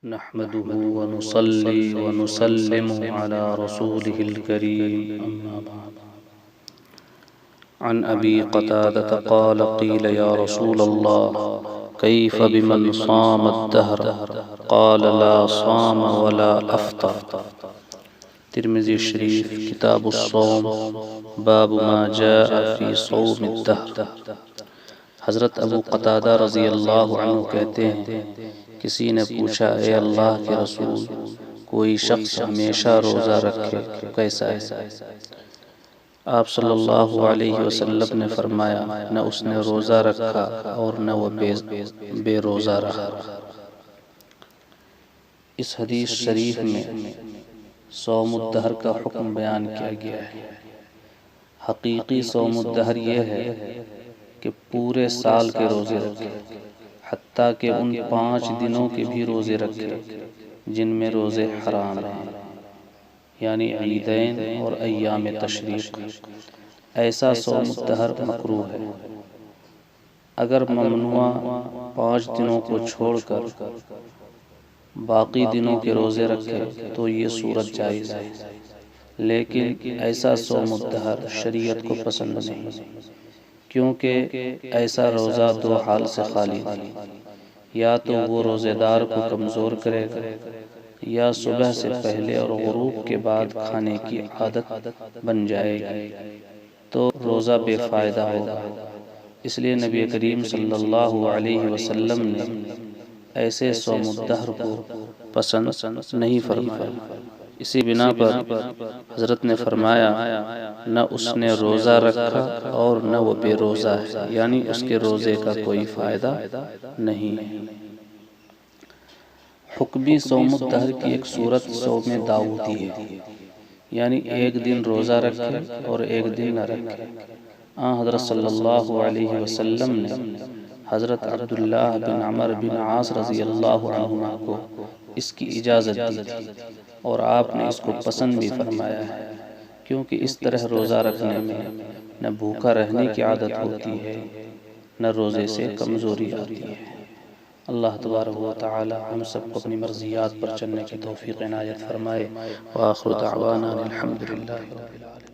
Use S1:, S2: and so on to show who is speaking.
S1: نحمده ونصلي ونسلم على رسوله الكريم أما بعد. عن أبي قتادة قال قيل يا رسول الله كيف بمن صام الدهر قال لا صام ولا أفطر. ترمذی شریف کتاب الصوم باب ما جاء في صوم الدهر. حضرت ابو قتادہ رضی اللہ عنہ کہتے ہیں کسی نے پوچھا اے اللہ کے رسول کوئی شخص ہمیشہ روزہ رکھے کیسا ہے؟ آپ صلی اللہ علیہ وسلم نے فرمایا نہ اس نے روزہ رکھا اور نہ وہ بے روزہ رہا۔ اس حدیث شریف میں صوم الدہر کا حکم بیان کیا گیا ہے۔ حقیقی صوم الدہر یہ ہے کہ پورے سال کے روزے رکھے، حتیٰ کہ ان 5 دنوں کے بھی روزے رکھے جن میں روزے حرام ہیں، یعنی عیدین اور ایام تشریق۔ ایسا صوم الدہر مکروہ ہے۔ اگر ممنوع 5 دنوں کو چھوڑ کر باقی دنوں کے روزے رکھے تو یہ صورت جائز ہے، لیکن ایسا صوم الدہر شریعت کو پسند نہیں، کیونکہ ایسا روزہ 2 حال سے خالی نہیں، یا تو وہ روزے دار کو کمزور کرے گا یا صبح سے پہلے اور غروب کے بعد کھانے کی عادت بن جائے گی تو روزہ بے فائدہ ہوگا۔ اس لیے نبی کریم صلی اللہ علیہ وسلم نے ایسے صوم الدہر کو پسند نہیں فرمایا۔ اسی بنا پر حضرت نے فرمایا نہ اس نے روزہ رکھا اور نہ وہ بے روزہ ہے، یعنی اس کے روزے کا کوئی فائدہ نہیں۔ حکمی صوم الدہر کی ایک صورت صوم داؤدی ہے، یعنی ایک دن روزہ رکھے اور ایک دن نہ رکھے۔ حضرت صلی اللہ علیہ وسلم نے حضرت عبداللہ بن عمر بن عاص رضی اللہ عنہما کو اس کی اجازت دی تھی اور آپ نے اس کو پسند بھی فرمایا ہے، کیونکہ اس طرح روزہ رکھنے میں نہ بھوکا رہنے کی عادت ہوتی ہے نہ روزے سے کمزوری آتی ہے۔ اللہ تبارک و تعالی ہم سب کو اپنی مرضیات پر چلنے کی توفیق عنایت فرمائے۔ وآخر دعوانا الحمدللہ رب العالمین۔